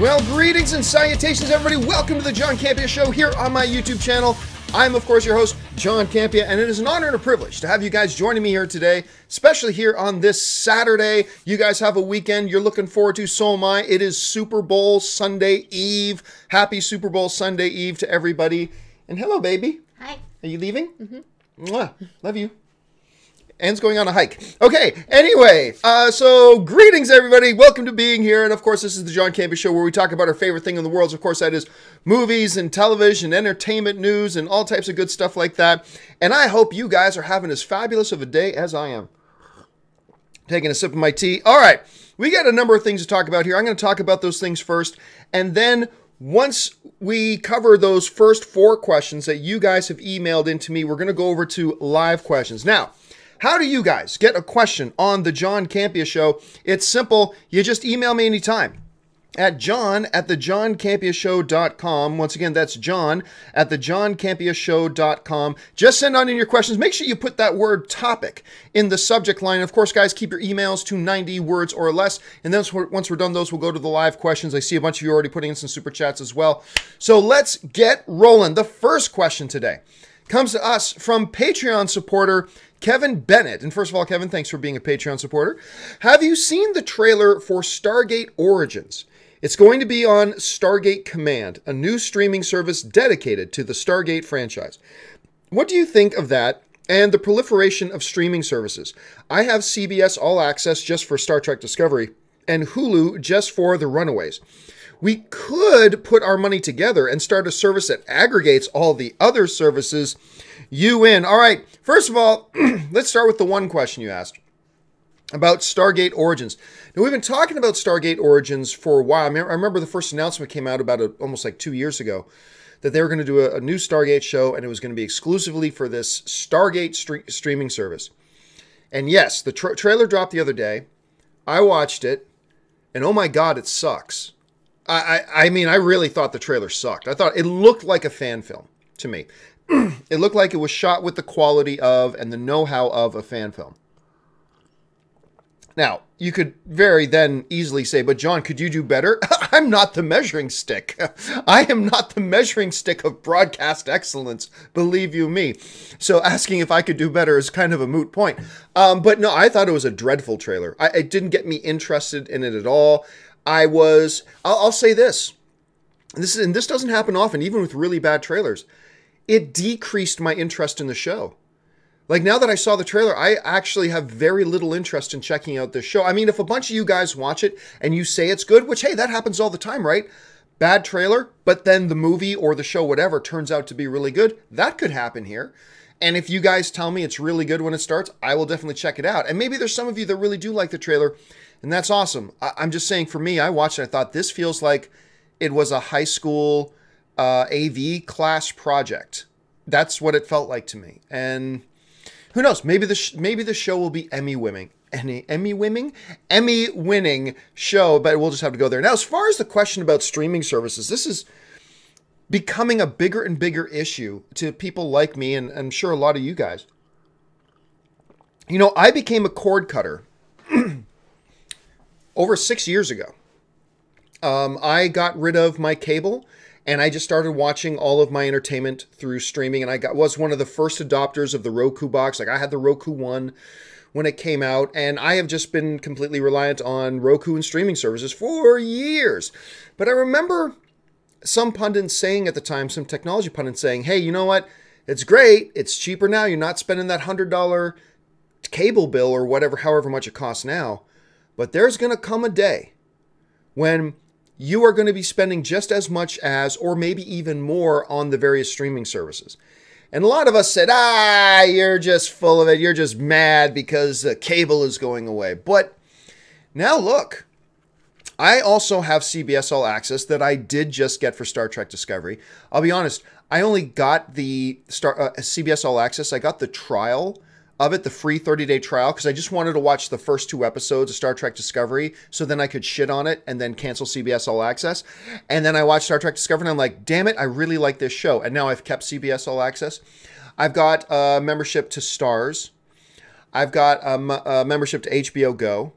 Well, greetings and salutations, everybody. Welcome to the John Campea Show here on my YouTube channel. I'm, of course, your host, John Campea, and it is an honor and a privilege to have you guys joining me here today, especially here on this Saturday. You guys have a weekend you're looking forward to, so am I. It is Super Bowl Sunday Eve. Happy Super Bowl Sunday Eve to everybody. And hello, baby. Hi. Are you leaving? Mm-hmm. Mwah. Love you. Anne's going on a hike. Okay, anyway, so greetings, everybody. Welcome to being here. And, of course, this is the John Campea Show where we talk about our favorite thing in the world. Of course, that is movies and television, entertainment news, and all types of good stuff like that. And I hope you guys are having as fabulous of a day as I am. Taking a sip of my tea. All right, we got a number of things to talk about here. I'm going to talk about those things first. And then once we cover those first 4 questions that you guys have emailed into me, we're going to go over to live questions. Now, how do you guys get a question on the John Campea Show? It's simple. You just email me anytime at john@thejohncampeashow.com. Once again, that's john@thejohncampeashow.com. Just send on in your questions. Make sure you put that word topic in the subject line. Of course, guys, keep your emails to 90 words or less. And then once we're done those, we'll go to the live questions. I see a bunch of you already putting in some super chats as well. So let's get rolling. The first question today comes to us from Patreon supporter Kevin Bennett. And first of all, Kevin, thanks for being a Patreon supporter. Have you seen the trailer for Stargate Origins? It's going to be on Stargate Command, a new streaming service dedicated to the Stargate franchise. What do you think of that and the proliferation of streaming services? I have CBS All Access just for Star Trek Discovery and Hulu just for The Runaways. We could put our money together and start a service that aggregates all the other services. You win. All right. First of all, let's start with the one question you asked about Stargate Origins. Now, we've been talking about Stargate Origins for a while. I remember the first announcement came out about almost like 2 years ago that they were going to do a new Stargate show, and it was going to be exclusively for this Stargate streaming service. And yes, the trailer dropped the other day. I watched it, and oh my God, it sucks. I mean, I really thought the trailer sucked. I thought it looked like a fan film to me. It looked like it was shot with the quality of and the know-how of a fan film. Now, you could very then easily say, but John, could you do better? I'm not the measuring stick. I am not the measuring stick of broadcast excellence, believe you me. So asking if I could do better is kind of a moot point. But no, I thought it was a dreadful trailer. It didn't get me interested in it at all. I'll say this. This doesn't happen often, even with really bad trailers. It decreased my interest in the show. Like, now that I saw the trailer, I actually have very little interest in checking out this show. I mean, if a bunch of you guys watch it and you say it's good, which, hey, that happens all the time, right? Bad trailer, but then the movie or the show, whatever, turns out to be really good. That could happen here. And if you guys tell me it's really good when it starts, I will definitely check it out. And maybe there's some of you that really do like the trailer, and that's awesome. I'm just saying, for me, I watched it, I thought this feels like it was a high school AV class project. That's what it felt like to me. And who knows? Maybe the show will be Emmy-winning show, but we'll just have to go there. Now, as far as the question about streaming services, this is becoming a bigger and bigger issue to people like me, and I'm sure a lot of you guys. You know, I became a cord cutter over 6 years ago. I got rid of my cable, and I just started watching all of my entertainment through streaming. And I was one of the first adopters of the Roku box. Like, I had the Roku One when it came out, and I have just been completely reliant on Roku and streaming services for years. But I remember some pundits saying at the time, some technology pundits saying, hey, you know what? It's great. It's cheaper now. You're not spending that $100 cable bill or whatever, however much it costs now. But there's going to come a day when you are going to be spending just as much as, or maybe even more, on the various streaming services. And a lot of us said, you're just full of it. You're just mad because cable is going away. But now look, I also have CBS All Access that I did just get for Star Trek Discovery. I'll be honest, I only got the CBS All Access. I got the trial of it, the free 30-day trial, because I just wanted to watch the first 2 episodes of Star Trek Discovery so then I could shit on it and then cancel CBS All Access. And then I watched Star Trek Discovery and I'm like, damn it, I really like this show. And now I've kept CBS All Access. I've got a membership to Stars. I've got a membership to HBO Go.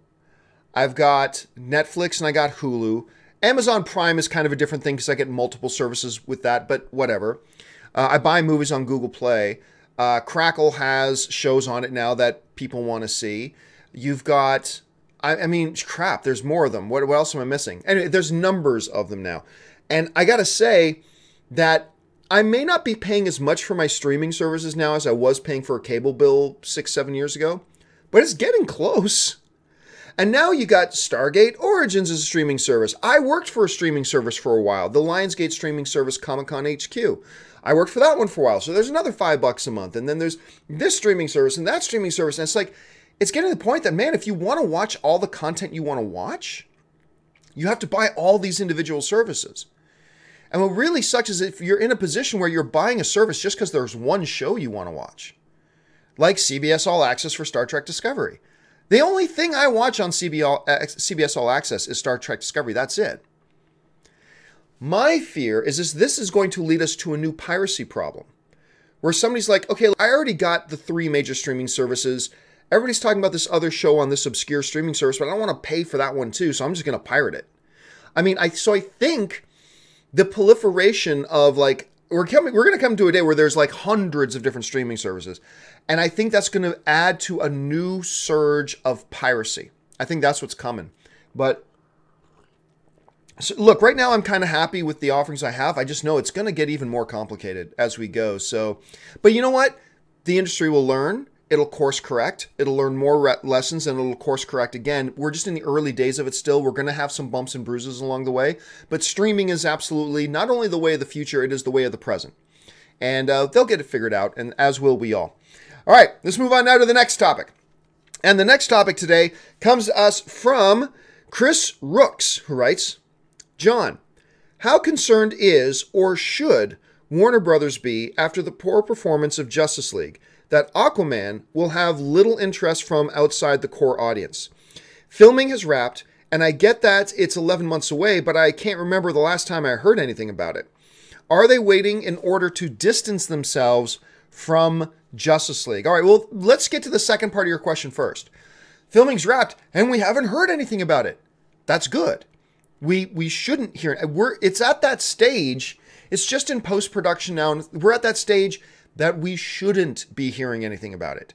I've got Netflix and I got Hulu. Amazon Prime is kind of a different thing because I get multiple services with that, but whatever. I buy movies on Google Play. Crackle has shows on it now that people want to see. You've got, I mean, crap, there's more of them. What else am I missing? Anyway, there's numbers of them now. And I got to say that I may not be paying as much for my streaming services now as I was paying for a cable bill 6-7 years ago, but it's getting close. And now you got Stargate Origins as a streaming service. I worked for a streaming service for a while, the Lionsgate streaming service Comic-Con HQ. I worked for that one for a while, so there's another $5 a month. And then there's this streaming service and that streaming service. And it's like, it's getting to the point that, man, if you want to watch all the content you want to watch, you have to buy all these individual services. And what really sucks is if you're in a position where you're buying a service just because there's one show you want to watch, like CBS All Access for Star Trek Discovery. The only thing I watch on CBS All Access is Star Trek Discovery. That's it. My fear is this is going to lead us to a new piracy problem, where somebody's like, okay, I already got the 3 major streaming services. Everybody's talking about this other show on this obscure streaming service, but I don't want to pay for that one too, so I'm just going to pirate it. I mean, I think the proliferation of like, we're going to come to a day where there's like hundreds of different streaming services. And I think that's going to add to a new surge of piracy. I think that's what's coming. But so look, right now I'm kind of happy with the offerings I have. I just know it's going to get even more complicated as we go. So, but you know what? The industry will learn. It'll course correct. It'll learn more lessons and it'll course correct again. We're just in the early days of it still. We're going to have some bumps and bruises along the way. But streaming is absolutely not only the way of the future, it is the way of the present. And they'll get it figured out, and as will we all. All right, let's move on now to the next topic. And the next topic today comes to us from Chris Rooks, who writes, John, how concerned is or should Warner Brothers be after the poor performance of Justice League that Aquaman will have little interest from outside the core audience? Filming has wrapped, and I get that it's 11 months away, but I can't remember the last time I heard anything about it. Are they waiting in order to distance themselves from Justice League? All right, well, let's get to the second part of your question first. Filming's wrapped, and we haven't heard anything about it. That's good. We shouldn't hear it. It's at that stage. It's just in post-production now, and we're at that stage that we shouldn't be hearing anything about it.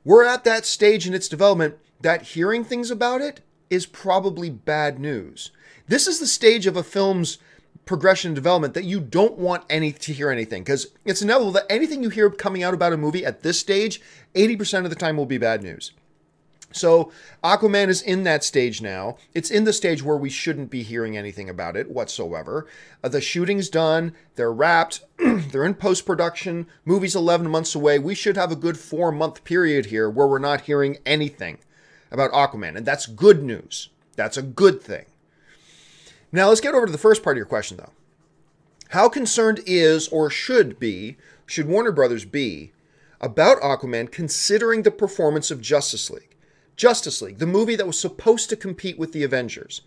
We're at that stage in its development that hearing things about it is probably bad news. This is the stage of a film's progression and development that you don't want to hear anything, because it's inevitable that anything you hear coming out about a movie at this stage, 80% of the time will be bad news. So Aquaman is in that stage now. It's in the stage where we shouldn't be hearing anything about it whatsoever. The shooting's done. They're wrapped. They're in post-production. Movie's 11 months away. We should have a good 4-month period here where we're not hearing anything about Aquaman. And that's good news. That's a good thing. Now let's get over to the first part of your question, though. How concerned is or should Warner Brothers be about Aquaman considering the performance of Justice League? Justice League, the movie that was supposed to compete with the Avengers.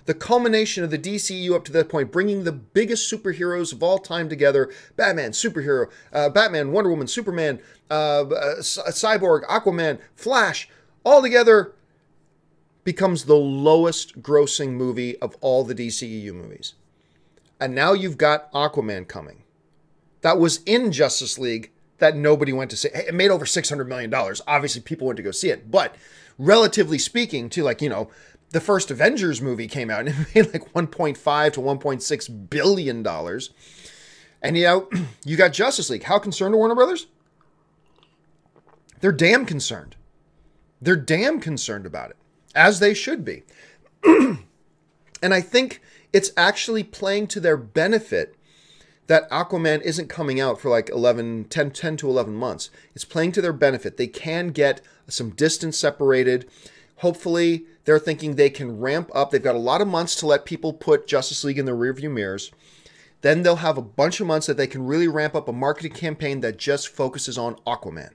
The culmination of the DCEU up to that point, bringing the biggest superheroes of all time together. Batman, superhero, Batman, Wonder Woman, Superman, Cyborg, Aquaman, Flash, all together becomes the lowest grossing movie of all the DCEU movies. And now you've got Aquaman coming. That was in Justice League that nobody went to see. It made over $600 million. Obviously, people went to go see it. But relatively speaking to, like, you know, the first Avengers movie came out and it made like $1.5 to $1.6 billion. And, you know, you got Justice League. How concerned are Warner Brothers? They're damn concerned. They're damn concerned about it, as they should be. And I think it's actually playing to their benefit that Aquaman isn't coming out for like 10 to 11 months. It's playing to their benefit. They can get some distance separated. Hopefully, they're thinking they can ramp up. They've got a lot of months to let people put Justice League in their rearview mirrors. Then they'll have a bunch of months that they can really ramp up a marketing campaign that just focuses on Aquaman.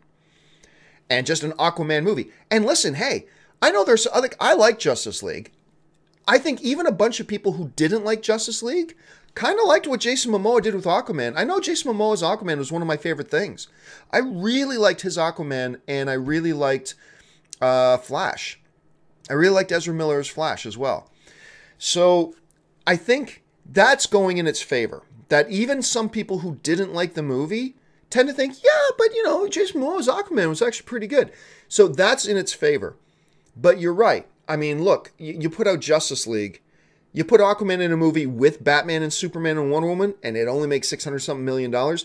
And just an Aquaman movie. And listen, hey, I know there's other... I like Justice League. I think even a bunch of people who didn't like Justice League kind of liked what Jason Momoa did with Aquaman. I know Jason Momoa's Aquaman was one of my favorite things. I really liked his Aquaman, and I really liked Flash. I really liked Ezra Miller's Flash as well. So I think that's going in its favor. That even some people who didn't like the movie tend to think, yeah, but you know, Jason Momoa's Aquaman was actually pretty good. So that's in its favor. But you're right. I mean, look, you put out Justice League, you put Aquaman in a movie with Batman and Superman and Wonder Woman, and it only makes $600-something million.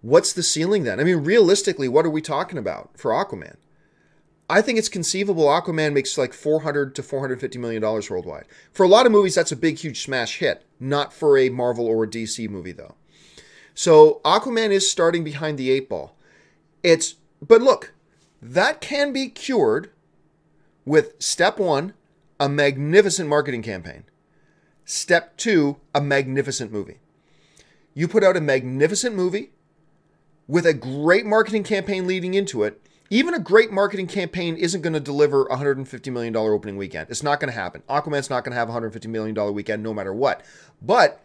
What's the ceiling then? I mean, realistically, what are we talking about for Aquaman? I think it's conceivable Aquaman makes like $400 to $450 million worldwide. For a lot of movies, that's a big, huge smash hit. Not for a Marvel or a DC movie, though. So Aquaman is starting behind the 8 ball. But look, that can be cured with step 1, a magnificent marketing campaign. Step 2, a magnificent movie. You put out a magnificent movie with a great marketing campaign leading into it. Even a great marketing campaign isn't going to deliver a $150 million opening weekend. It's not going to happen. Aquaman's not going to have a $150 million weekend no matter what. But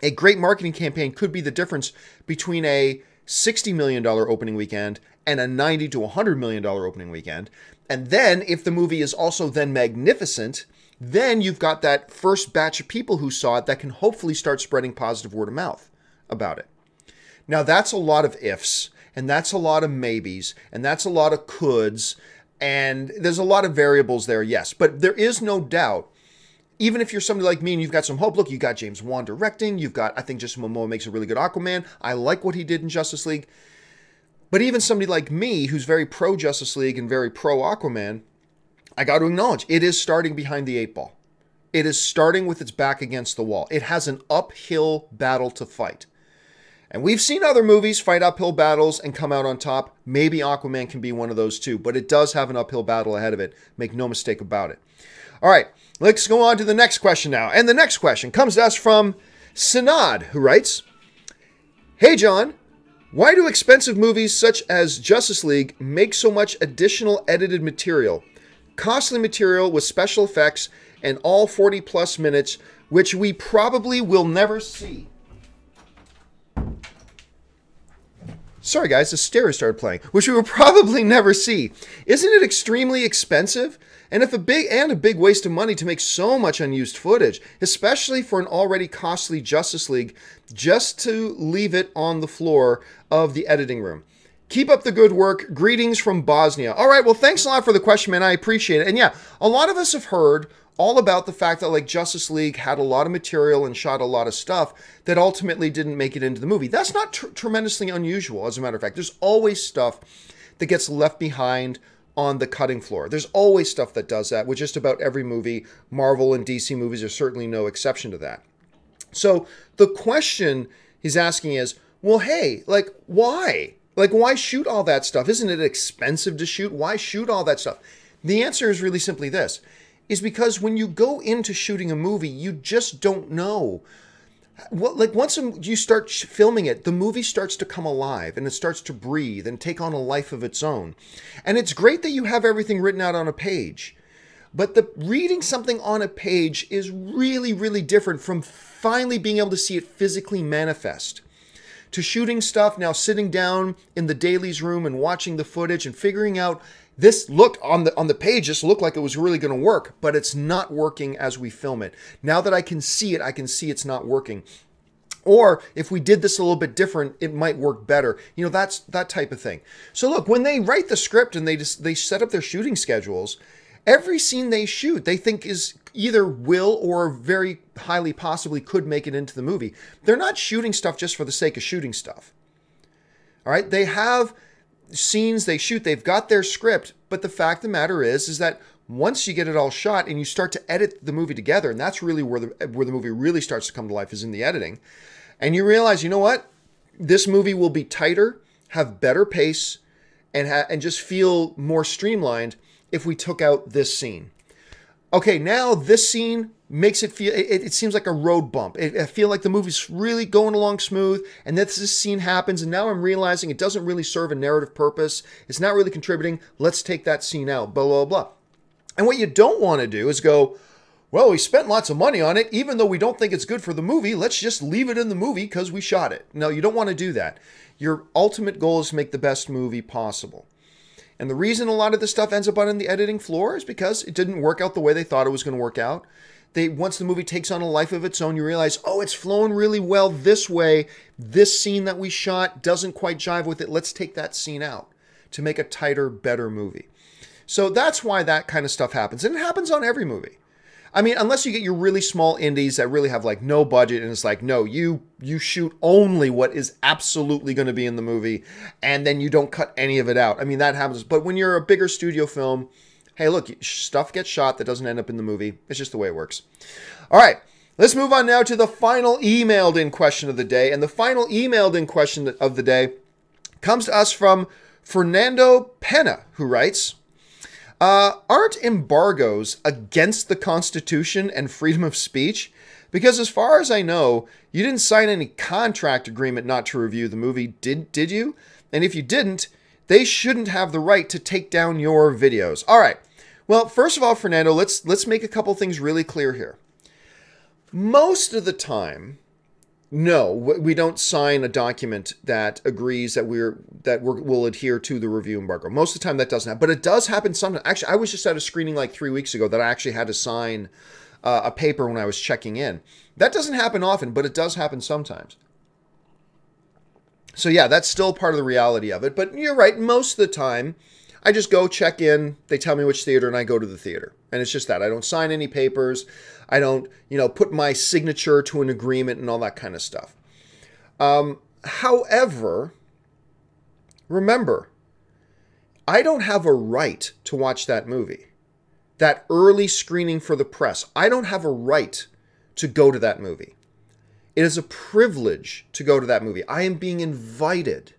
a great marketing campaign could be the difference between a $60 million opening weekend and a $90 to $100 million opening weekend. And then if the movie is also then magnificent, then you've got that first batch of people who saw it that can hopefully start spreading positive word of mouth about it. Now that's a lot of ifs, and that's a lot of maybes, and that's a lot of coulds, and there's a lot of variables there, yes. But there is no doubt, even if you're somebody like me and you've got some hope, look, you got James Wan directing, I think Jason Momoa makes a really good Aquaman. I like what he did in Justice League. But even somebody like me, who's very pro Justice League and very pro Aquaman, I got to acknowledge, it is starting behind the 8 ball. It is starting with its back against the wall. It has an uphill battle to fight. And we've seen other movies fight uphill battles and come out on top. Maybe Aquaman can be one of those too, but it does have an uphill battle ahead of it. Make no mistake about it. All right, let's go on to the next question now. And the next question comes to us from Senad, who writes, "Hey John, why do expensive movies such as Justice League make so much additional edited material? Costly material with special effects and all 40 plus minutes, which we probably will never see." Sorry guys, the stereo started playing, which we will probably never see. Isn't it extremely expensive? And a big waste of money to make so much unused footage, especially for an already costly Justice League, just to leave it on the floor of the editing room. Keep up the good work. Greetings from Bosnia. All right, well, thanks a lot for the question, man. I appreciate it. And yeah, a lot of us have heard all about the fact that like Justice League had a lot of material and shot a lot of stuff that ultimately didn't make it into the movie. That's not tremendously unusual, as a matter of fact. There's always stuff that gets left behind on the cutting floor. There's always stuff that does that with just about every movie. Marvel and DC movies are certainly no exception to that. So the question he's asking is, well, hey, like, why? Like, why shoot all that stuff? Isn't it expensive to shoot? Why shoot all that stuff? The answer is really simply this, is because when you go into shooting a movie, you just don't know. Once you start filming it, the movie starts to come alive and it starts to breathe and take on a life of its own. And it's great that you have everything written out on a page, but reading something on a page is really, really different from finally being able to see it physically manifest. To shooting stuff, now sitting down in the dailies room and watching the footage and figuring out, this looked on the page, just looked like it was really going to work, but it's not working as we film it. Now that I can see it, I can see it's not working. Or if we did this a little bit different, it might work better. You know, that's that type of thing. So look, when they write the script and they set up their shooting schedules, every scene they shoot, they think is either will or very highly possibly could make it into the movie. They're not shooting stuff just for the sake of shooting stuff. All right, they have scenes they shoot, they've got their script, but the fact of the matter is that once you get it all shot and you start to edit the movie together, and that's really where the movie really starts to come to life, is in the editing, and you realize, you know what, this movie will be tighter, have better pace, and just feel more streamlined if we took out this scene. Okay, now this scene makes it feel, it seems like a road bump. I feel like the movie's really going along smooth, and then this scene happens, and now I'm realizing it doesn't really serve a narrative purpose. It's not really contributing. Let's take that scene out, blah, blah, blah. And what you don't want to do is go, well, we spent lots of money on it, even though we don't think it's good for the movie, let's just leave it in the movie because we shot it. No, you don't want to do that. Your ultimate goal is to make the best movie possible. And the reason a lot of this stuff ends up on the editing floor is because it didn't work out the way they thought it was going to work out. once the movie takes on a life of its own, you realize, oh, it's flowing really well this way. This scene that we shot doesn't quite jive with it. Let's take that scene out to make a tighter, better movie. So that's why that kind of stuff happens. And it happens on every movie. I mean, unless you get your really small indies that really have like no budget and it's like, no, you shoot only what is absolutely going to be in the movie and then you don't cut any of it out. I mean, that happens. But when you're a bigger studio film, hey, look, stuff gets shot that doesn't end up in the movie. It's just the way it works. All right, let's move on now to the final emailed in question of the day. And the final emailed in question of the day comes to us from Fernando Pena, who writes, aren't embargoes against the Constitution and freedom of speech? Because as far as I know, you didn't sign any contract agreement not to review the movie, did you? And if you didn't, they shouldn't have the right to take down your videos. All right. Well, first of all, Fernando, let's make a couple things really clear here. Most of the time, no, we don't sign a document that agrees that we'll adhere to the review embargo. Most of the time that doesn't happen, but it does happen sometimes. Actually, I was just at a screening like 3 weeks ago that I actually had to sign a paper when I was checking in. That doesn't happen often, but it does happen sometimes. So yeah, that's still part of the reality of it. But you're right, most of the time, I just go check in, they tell me which theater, and I go to the theater. And it's just that. I don't sign any papers. I don't, put my signature to an agreement and all that kind of stuff. However, remember, I don't have a right to watch that movie. That early screening for the press, I don't have a right to go to that movie. It is a privilege to go to that movie. I am being invited.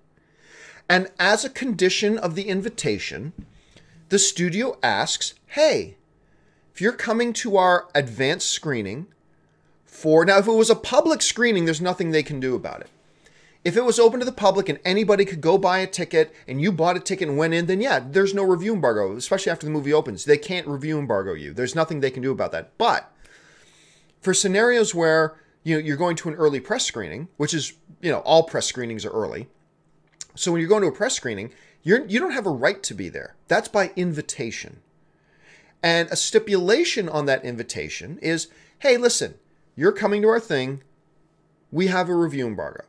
And as a condition of the invitation, the studio asks, hey, if you're coming to our advanced screening now if it was a public screening, there's nothing they can do about it. If it was open to the public and anybody could go buy a ticket and you bought a ticket and went in, then yeah, there's no review embargo, especially after the movie opens. They can't review embargo you. There's nothing they can do about that. But for scenarios where you're going to an early press screening, which is, all press screenings are early. So when you're going to a press screening, you don't have a right to be there. That's by invitation. And a stipulation on that invitation is, hey, listen, you're coming to our thing. We have a review embargo.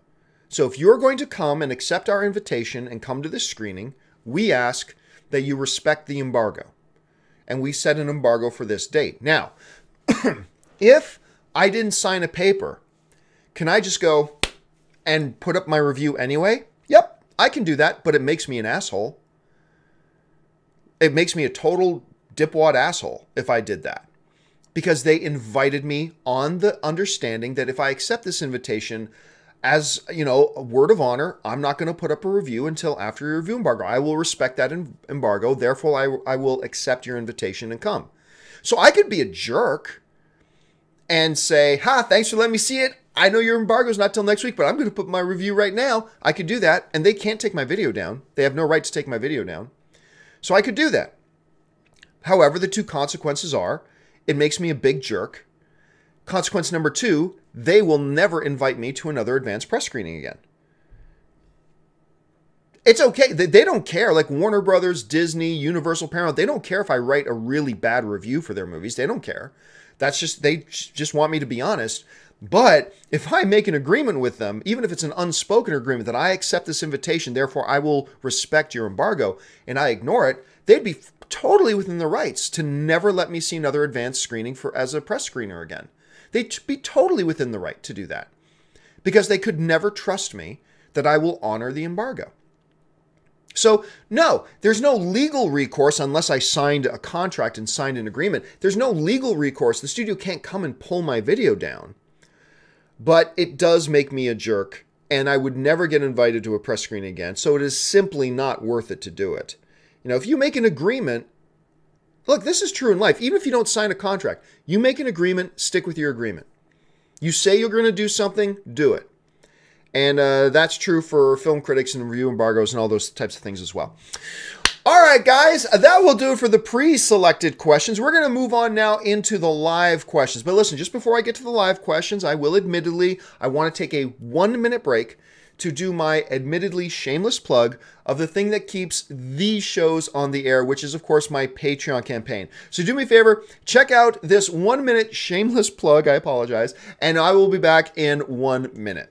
So if you're going to come and accept our invitation and come to this screening, we ask that you respect the embargo. And we set an embargo for this date. Now, if I didn't sign a paper, can I just go and put up my review anyway? Yep, I can do that, but it makes me an asshole. It makes me a total dipwad asshole if I did that. Because they invited me on the understanding that if I accept this invitation as, a word of honor, I'm not going to put up a review until after your review embargo. I will respect that embargo. Therefore, I will accept your invitation and come. So I could be a jerk and say, thanks for letting me see it. I know your embargo is not till next week, but I'm going to put my review right now. I could do that. And they can't take my video down. They have no right to take my video down. So I could do that. However, the two consequences are, it makes me a big jerk. Consequence number 2, they will never invite me to another advanced press screening again. It's okay. They don't care. Like Warner Brothers, Disney, Universal, Paramount, they don't care if I write a really bad review for their movies. They don't care. They just want me to be honest. But if I make an agreement with them, even if it's an unspoken agreement that I accept this invitation, therefore I will respect your embargo, and I ignore it, they'd be totally within their rights to never let me see another advanced screening as a press screener again. They'd be totally within the right to do that because they could never trust me that I will honor the embargo. So no, there's no legal recourse unless I signed a contract and signed an agreement. There's no legal recourse. The studio can't come and pull my video down. But it does make me a jerk, and I would never get invited to a press screening again, so it is simply not worth it to do it. If you make an agreement, look, this is true in life. Even if you don't sign a contract, you make an agreement, stick with your agreement. You say you're going to do something, do it. And that's true for film critics and review embargoes and all those types of things as well. All right, guys, that will do it for the pre-selected questions. We're going to move on now into the live questions. But listen, just before I get to the live questions, I will admittedly, I want to take a 1-minute break to do my admittedly shameless plug of the thing that keeps these shows on the air, which is, of course, my Patreon campaign. So do me a favor, check out this 1 minute shameless plug, I apologize, and I will be back in 1 minute.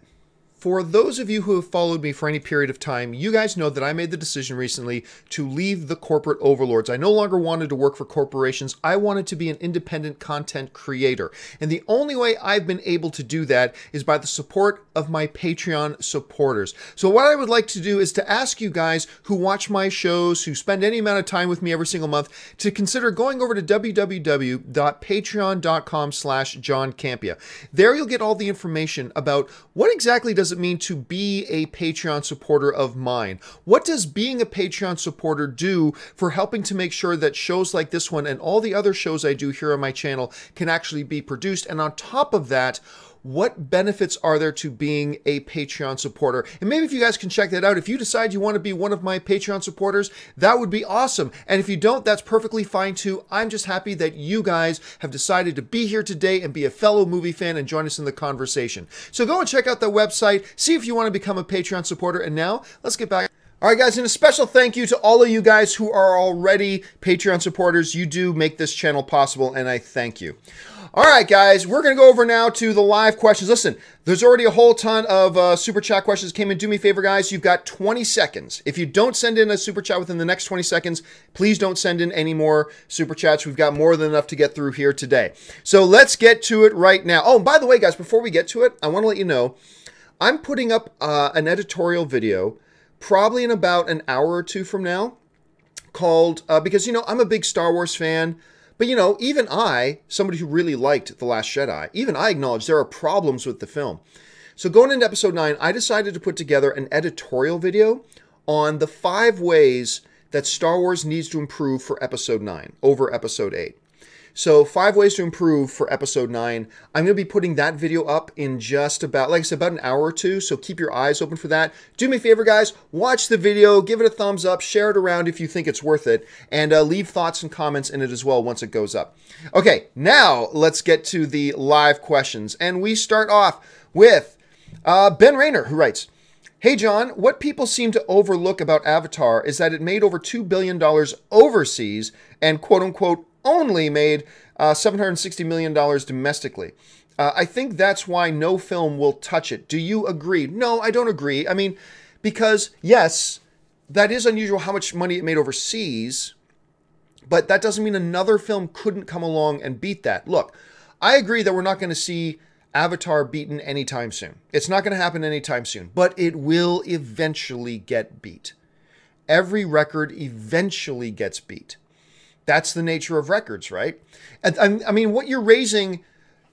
For those of you who have followed me for any period of time, you guys know that I made the decision recently to leave the corporate overlords. I no longer wanted to work for corporations. I wanted to be an independent content creator. And the only way I've been able to do that is by the support of my Patreon supporters. So what I would like to do is to ask you guys who watch my shows, who spend any amount of time with me every single month, to consider going over to www.patreon.com/John Campea. There you'll get all the information about what exactly does it mean to be a Patreon supporter of mine? What does being a Patreon supporter do for helping to make sure that shows like this one and all the other shows I do here on my channel can actually be produced? And on top of that, what benefits are there to being a Patreon supporter? And maybe if you guys can check that out, if you decide you want to be one of my Patreon supporters, that would be awesome. And if you don't, that's perfectly fine too. I'm just happy that you guys have decided to be here today and be a fellow movie fan and join us in the conversation. So go and check out the website, see if you want to become a Patreon supporter. And now let's get back. All right, guys, and a special thank you to all of you guys who are already Patreon supporters. You do make this channel possible, and I thank you. All right, guys, we're going to go over now to the live questions. Listen, there's already a whole ton of super chat questions came in. Do me a favor, guys. You've got 20 seconds. If you don't send in a super chat within the next 20 seconds, please don't send in any more super chats. We've got more than enough to get through here today. So let's get to it right now. Oh, and by the way, guys, before we get to it, I want to let you know, I'm putting up an editorial video probably in about an hour or two from now called, because, you know, I'm a big Star Wars fan. But, you know, even I, somebody who really liked The Last Jedi, even I acknowledge there are problems with the film. So going into episode 9, I decided to put together an editorial video on the 5 ways that Star Wars needs to improve for episode 9 over episode 8. So 5 ways to improve for episode 9. I'm going to be putting that video up in just about, like I said, about an hour or two. So keep your eyes open for that. Do me a favor, guys. Watch the video. Give it a thumbs up. Share it around if you think it's worth it. And leave thoughts and comments in it as well once it goes up. Okay, now let's get to the live questions. And we start off with Ben Rayner, who writes, "Hey, John, what people seem to overlook about Avatar is that it made over $2 billion overseas and quote-unquote only made $760 million domestically. I think that's why no film will touch it. Do you agree?" No, I don't agree. I mean, because yes, that is unusual how much money it made overseas, but that doesn't mean another film couldn't come along and beat that. Look, I agree that we're not going to see Avatar beaten anytime soon. It's not going to happen anytime soon, but it will eventually get beat. Every record eventually gets beat. That's the nature of records, right? And I mean, what you're raising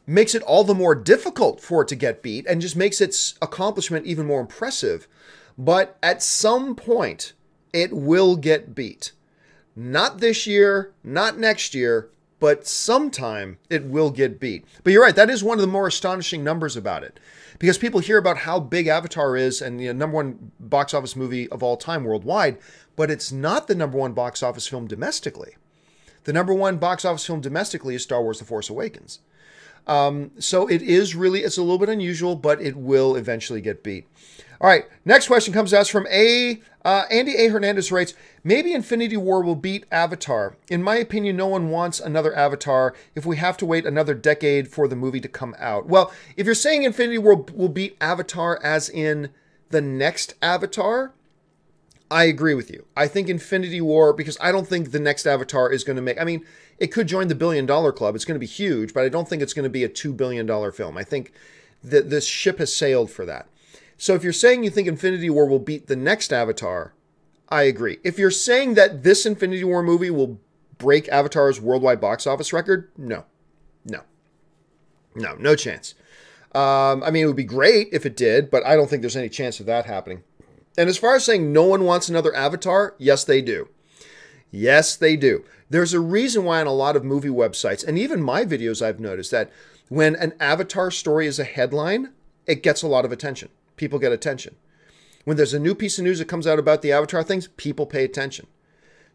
makes it all the more difficult for it to get beat and just makes its accomplishment even more impressive. But at some point, it will get beat. Not this year, not next year, but sometime it will get beat. But you're right, that is one of the more astonishing numbers about it. Because people hear about how big Avatar is and the #1 box office movie of all time worldwide, but it's not the #1 box office film domestically. The #1 box office film domestically is Star Wars: The Force Awakens. So it is really, it's a little bit unusual, but it will eventually get beat. All right, next question comes to us from Andy A. Hernandez, writes, "Maybe Infinity War will beat Avatar. In my opinion, no one wants another Avatar if we have to wait another decade for the movie to come out." Well, if you're saying Infinity War will beat Avatar as in the next Avatar, I agree with you. I think Infinity War, because I don't think the next Avatar is going to make, I mean, it could join the $1 billion club. It's going to be huge, but I don't think it's going to be a $2 billion film. I think that this ship has sailed for that. So if you're saying you think Infinity War will beat the next Avatar, I agree. If you're saying that this Infinity War movie will break Avatar's worldwide box office record, no. No chance. I mean, it would be great if it did, but I don't think there's any chance of that happening. And as far as saying no one wants another Avatar, yes, they do. Yes, they do. There's a reason why on a lot of movie websites, and even my videos, I've noticed that when an Avatar story is a headline, it gets a lot of attention. People get attention. When there's a new piece of news that comes out about the Avatar things, people pay attention.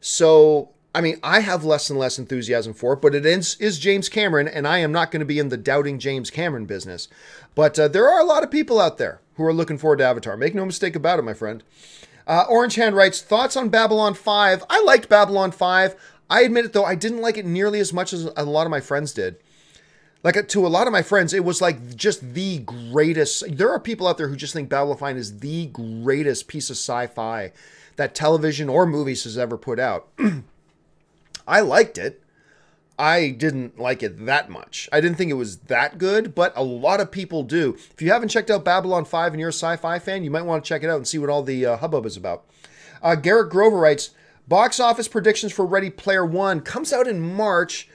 So, I mean, I have less and less enthusiasm for it, but it is James Cameron, and I am not going to be in the doubting James Cameron business. But there are a lot of people out there. who are looking forward to Avatar. Make no mistake about it, my friend. Orange Hand writes, thoughts on Babylon 5? I liked Babylon 5. I admit it, though, I didn't like it nearly as much as a lot of my friends did. Like, to a lot of my friends, it was like just the greatest. There are people out there who just think Babylon 5 is the greatest piece of sci-fi that television or movies has ever put out. I liked it. I didn't like it that much. I didn't think it was that good, but a lot of people do. If you haven't checked out Babylon 5 and you're a sci-fi fan, you might want to check it out and see what all the hubbub is about. Garrett Grover writes, box office predictions for Ready Player One. Comes out in March.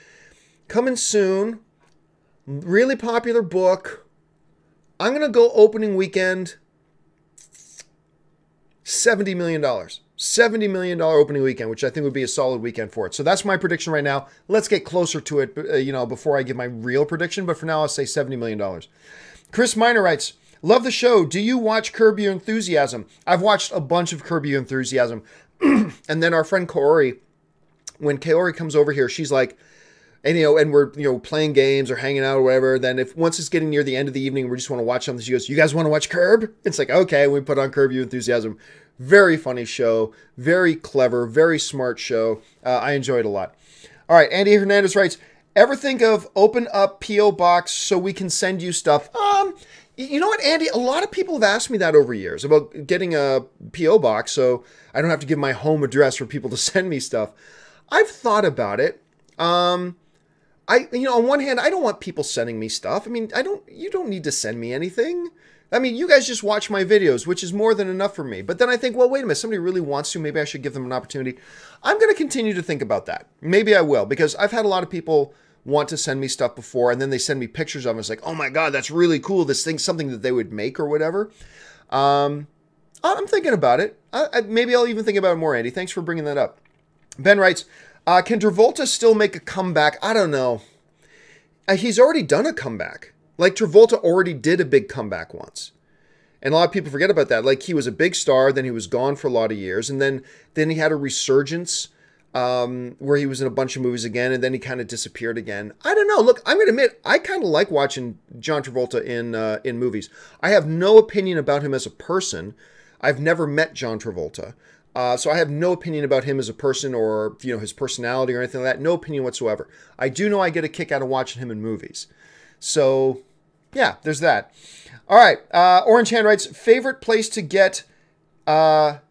Coming soon. Really popular book. I'm going to go opening weekend, $70 million. $70 million opening weekend, which I think would be a solid weekend for it. So that's my prediction right now. Let's get closer to it, before I give my real prediction. But for now, I'll say $70 million. Chris Miner writes, love the show. Do you watch Curb Your Enthusiasm? I've watched a bunch of Curb Your Enthusiasm. And then our friend Kaori, when Kaori comes over here, she's like, and we're playing games or hanging out or whatever. Then once it's getting near the end of the evening, we just want to watch something, she goes, you guys want to watch Curb? It's like, okay, we put on Curb Your Enthusiasm. Very funny show, very clever, very smart show. I enjoyed it a lot. All right, Andy Hernandez writes, ever think of open up P.O. Box so we can send you stuff? You know what, Andy? A lot of people have asked me that over years about getting a P.O. Box so I don't have to give my home address for people to send me stuff. I've thought about it. On one hand, I don't want people sending me stuff. I mean, you don't need to send me anything. I mean, you guys just watch my videos, which is more than enough for me. But then I think, well, wait a minute, somebody really wants to, maybe I should give them an opportunity. I'm going to continue to think about that. Maybe I will, because I've had a lot of people want to send me stuff before, and then they send me pictures of them. It's like, oh my God, that's really cool. This thing's something that they would make or whatever. I'm thinking about it. Maybe I'll even think about it more, Andy. Thanks for bringing that up. Ben writes, can Travolta still make a comeback? I don't know. He's already done a comeback. Like, Travolta already did a big comeback once. And a lot of people forget about that. Like, he was a big star, then he was gone for a lot of years, and then he had a resurgence where he was in a bunch of movies again, and then he kind of disappeared again. I don't know. Look, I'm going to admit, I kind of like watching John Travolta in movies. I have no opinion about him as a person. I've never met John Travolta. So I have no opinion about him as a person or, his personality or anything like that. No opinion whatsoever. I do know I get a kick out of watching him in movies. So, yeah, there's that. All right. Orange Hand writes, favorite place to get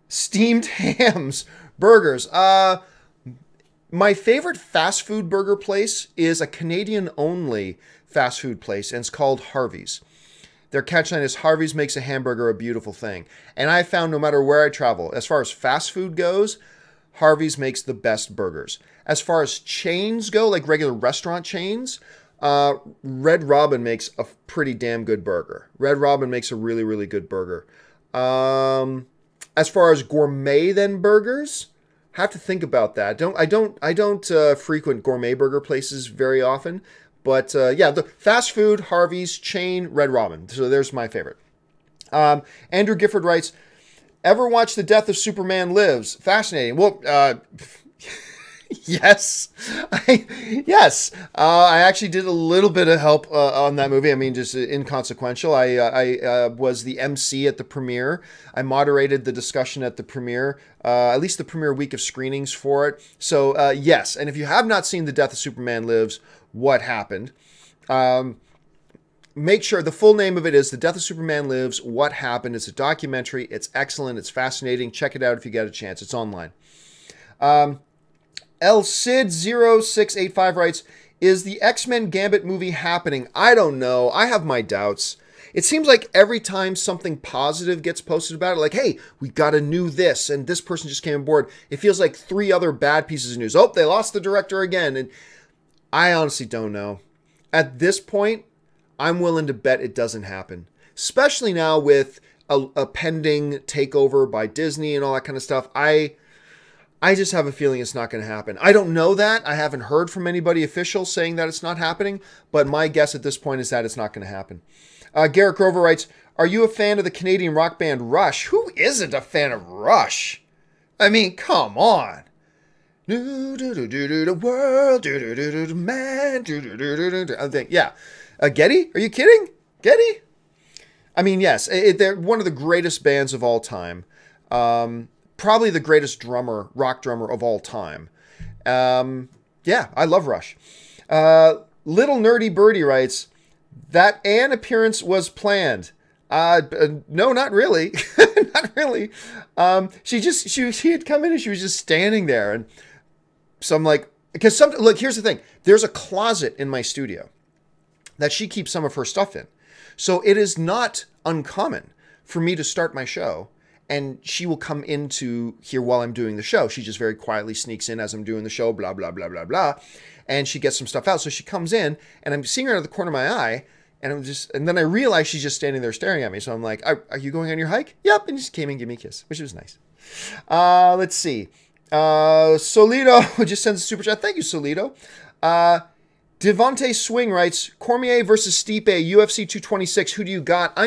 steamed hams, burgers. My favorite fast food burger place is a Canadian-only fast food place, and it's called Harvey's. Their catchline is, Harvey's makes a hamburger a beautiful thing. And I found no matter where I travel, as far as fast food goes, Harvey's makes the best burgers. As far as chains go, like regular restaurant chains, Red Robin makes a pretty damn good burger. Red Robin makes a really, really good burger. As far as gourmet then burgers, have to think about that. I don't frequent gourmet burger places very often. But yeah, the fast food, Harvey's, chain, Red Robin. So there's my favorite. Andrew Gifford writes, ever watch The Death of Superman Lives? Fascinating. Well, yes. Yes. I actually did a little bit of help on that movie. I mean, just inconsequential. I was the MC at the premiere. I moderated the discussion at the premiere, at least the premiere week of screenings for it. So yes. And if you have not seen The Death of Superman Lives, what happened? Make sure the full name of it is The Death of Superman Lives, What Happened. It's a documentary. It's excellent. It's fascinating. Check it out if you get a chance. It's online. LSid0685 writes, is the X-Men Gambit movie happening? I don't know. I have my doubts. It seems like every time something positive gets posted about it, like, hey, we got a new this, and this person just came on board, it feels like 3 other bad pieces of news. Oh, they lost the director again. And I honestly don't know. At this point, I'm willing to bet it doesn't happen. Especially now with a pending takeover by Disney and all that kind of stuff. I just have a feeling it's not going to happen. I don't know that. I haven't heard from anybody official saying that it's not happening. But my guess at this point is that it's not going to happen. Garrett Grover writes, are you a fan of the Canadian rock band Rush? Who isn't a fan of Rush? I mean, come on. The world, man, I think, yeah. Getty? Are you kidding? Getty? I mean, yes, they're one of the greatest bands of all time. Probably the greatest rock drummer of all time. Yeah, I love Rush. Little Nerdy Birdie writes, that Anne appearance was planned. No, not really. Not really. She had come in and she was just standing there. And so I'm like, look, here's the thing. There's a closet in my studio that she keeps some of her stuff in. So it is not uncommon for me to start my show and she will come into here while I'm doing the show. She just very quietly sneaks in as I'm doing the show, blah, blah, blah, blah, blah. And she gets some stuff out. So she comes in and I'm seeing her out of the corner of my eye. And then I realize she's just standing there staring at me. So I'm like, are you going on your hike? Yep. And she just came and gave me a kiss, which was nice. Let's see. Solito just sends a super chat. Thank you, Solito. Devontae Swing writes, Cormier versus Stipe, UFC 226. Who do you got?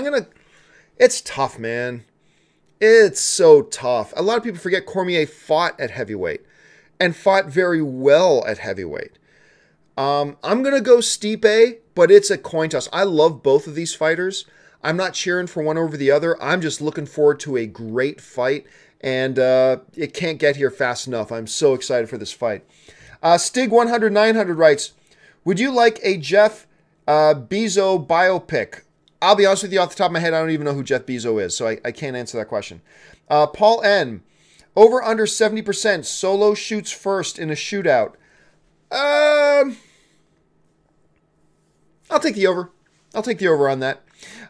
It's tough, man. It's so tough. A lot of people forget Cormier fought at heavyweight and fought very well at heavyweight. I'm going to go Stipe, but it's a coin toss. I love both of these fighters. I'm not cheering for one over the other. I'm just looking forward to a great fight, and it can't get here fast enough. I'm so excited for this fight. Stig100-900 writes, would you like a Jeff Bezos biopic? I'll be honest with you, off the top of my head, I don't even know who Jeff Bezos is, so I can't answer that question. Paul N. Over under 70%. Solo shoots first in a shootout. I'll take the over. I'll take the over on that.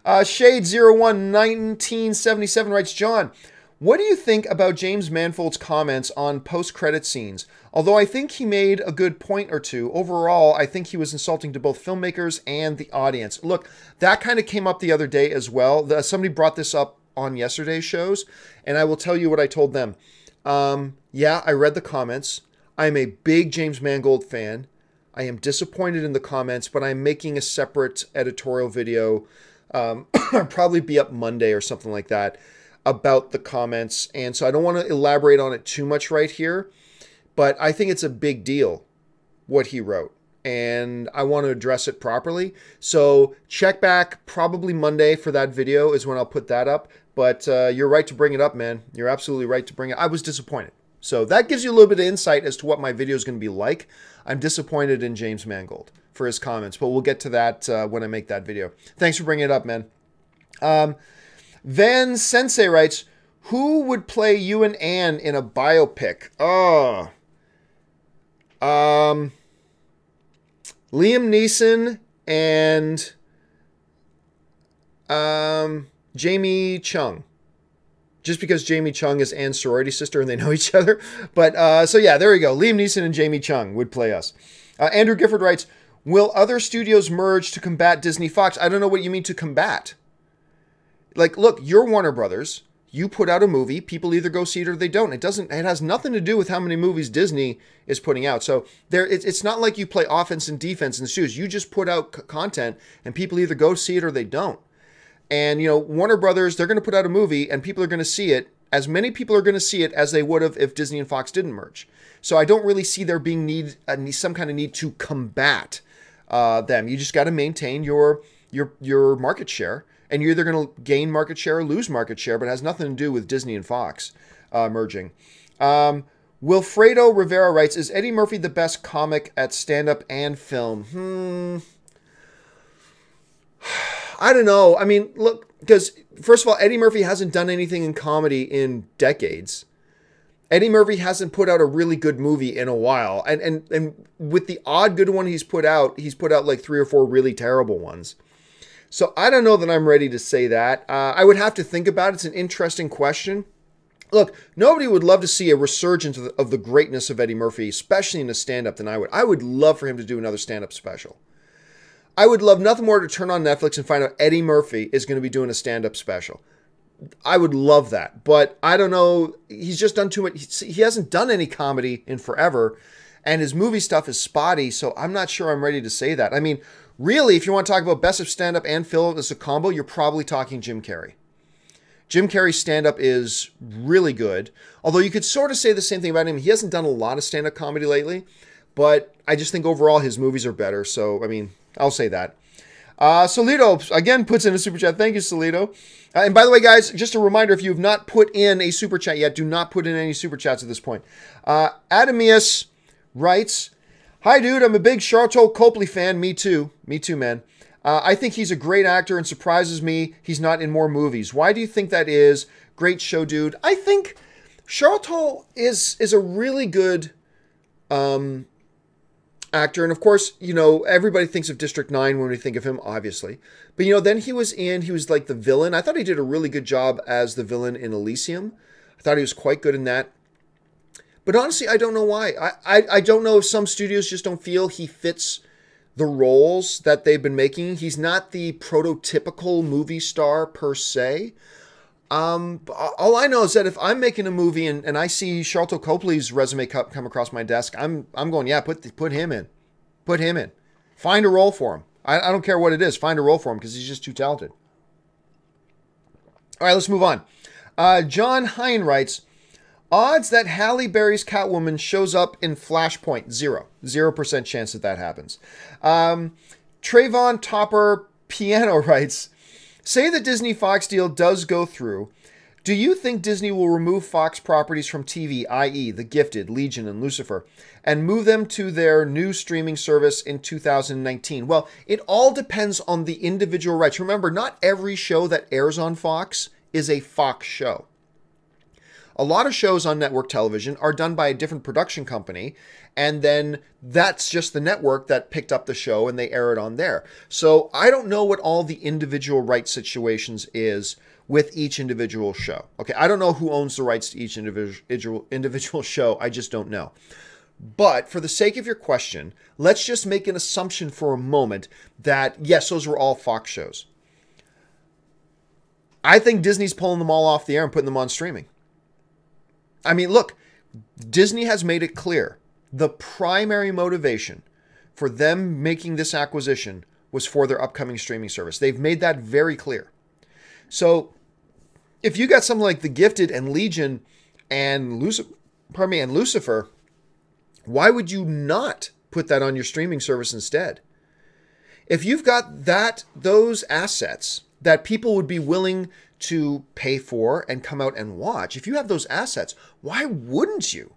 Shade011977 writes, John, what do you think about James Manfold's comments on post-credit scenes? Although I think he made a good point or two, overall, I think he was insulting to both filmmakers and the audience. Look, that kind of came up the other day as well. Somebody brought this up on yesterday's shows, and I will tell you what I told them. Yeah, I read the comments. I'm a big James Mangold fan. I am disappointed in the comments, but I'm making a separate editorial video. Probably be up Monday or something like that about the comments. And so I don't want to elaborate on it too much right here, but I think it's a big deal what he wrote, and I want to address it properly. So check back probably Monday for that video is when I'll put that up. But you're right to bring it up, man. You're absolutely right to bring it. I was disappointed. So that gives you a little bit of insight as to what my video is going to be like. I'm disappointed in James Mangold for his comments, but we'll get to that when I make that video. Thanks for bringing it up, man. Van Sensei writes, who would play you and Anne in a biopic? Oh. Liam Neeson and Jamie Chung. Just because Jamie Chung is Anne's sorority sister and they know each other. But, so yeah, there we go. Liam Neeson and Jamie Chung would play us. Andrew Gifford writes, will other studios merge to combat Disney Fox? I don't know what you mean to combat. Like, look, you're Warner Brothers. You put out a movie. People either go see it or they don't. It has nothing to do with how many movies Disney is putting out. So it's not like you play offense and defense in the studios. You just put out content and people either go see it or they don't. And, you know, Warner Brothers, they're going to put out a movie and people are going to see it. As many people are going to see it as they would have if Disney and Fox didn't merge. So I don't really see there being some kind of need to combat them. You just got to maintain your market share. And you're either going to gain market share or lose market share, but it has nothing to do with Disney and Fox merging. Wilfredo Rivera writes, is Eddie Murphy the best comic at stand-up and film? I don't know. I mean, look, because first of all, Eddie Murphy hasn't done anything in comedy in decades. Eddie Murphy hasn't put out a really good movie in a while. And with the odd good one he's put out like 3 or 4 really terrible ones. So I don't know that I'm ready to say that. I would have to think about it. It's an interesting question. Look, nobody would love to see a resurgence of the greatness of Eddie Murphy, especially in a stand-up, than I would. I would love for him to do another stand-up special. I would love nothing more to turn on Netflix and find out Eddie Murphy is going to be doing a stand-up special. I would love that. But I don't know. He's just done too much. He hasn't done any comedy in forever. And his movie stuff is spotty, so I'm not sure I'm ready to say that. I mean, really, if you want to talk about best of stand-up and film as a combo, you're probably talking Jim Carrey. Jim Carrey's stand-up is really good. Although you could sort of say the same thing about him. He hasn't done a lot of stand-up comedy lately. But I just think overall his movies are better. So, I mean, I'll say that. Solito, again, puts in a super chat. Thank you, Solito. And by the way, guys, just a reminder, if you have not put in a super chat yet, do not put in any super chats at this point. Adamius writes, "Hi, dude. I'm a big Sharlto Copley fan. Me too. Me too, man. I think he's a great actor and surprises me he's not in more movies. Why do you think that is? Great show, dude." I think Sharlto is a really good actor. And of course, you know, everybody thinks of District 9 when we think of him, obviously. But, you know, then he was like the villain. I thought he did a really good job as the villain in Elysium. I thought he was quite good in that. But honestly, I don't know why. I don't know if some studios just don't feel he fits the roles that they've been making. He's not the prototypical movie star per se. All I know is that if I'm making a movie and I see Sharlto Copley's resume come across my desk, I'm going, yeah, put him in. Put him in. Find a role for him. I don't care what it is. Find a role for him because he's just too talented. All right, let's move on. John Hine writes, odds that Halle Berry's Catwoman shows up in Flashpoint, 0% chance that happens. Trayvon Topper Piano writes, say the Disney Fox deal does go through. Do you think Disney will remove Fox properties from TV, i.e. The Gifted, Legion, and Lucifer, and move them to their new streaming service in 2019? Well, it all depends on the individual rights. Remember, not every show that airs on Fox is a Fox show. A lot of shows on network television are done by a different production company, and then that's just the network that picked up the show and they air it on there. So I don't know what all the individual rights situations is with each individual show. Okay, I don't know who owns the rights to each individual show. I just don't know. But for the sake of your question, let's just make an assumption for a moment that, yes, those were all Fox shows. I think Disney's pulling them all off the air and putting them on streaming. I mean, look, Disney has made it clear. The primary motivation for them making this acquisition was for their upcoming streaming service. They've made that very clear. So if you got something like The Gifted and Legion and Lucifer, why would you not put that on your streaming service instead? If you've got those assets that people would be willing to pay for and come out and watch, if you have those assets, why wouldn't you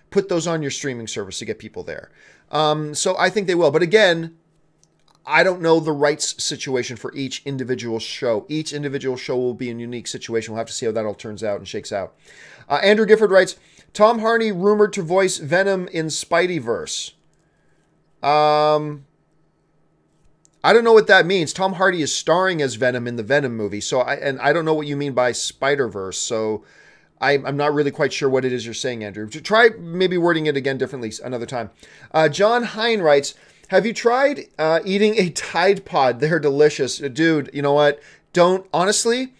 put those on your streaming service to get people there? So I think they will. But again, I don't know the rights situation for each individual show. Each individual show will be a unique situation. We'll have to see how that all turns out and shakes out. Andrew Gifford writes, Tom Hardy rumored to voice Venom in Spideyverse. I don't know what that means. Tom Hardy is starring as Venom in the Venom movie. So I don't know what you mean by Spider-Verse. So I'm not really quite sure what it is you're saying, Andrew. Try maybe wording it again differently another time. John Hine writes, have you tried eating a Tide Pod? They're delicious. Dude, you know what? Don't, honestly,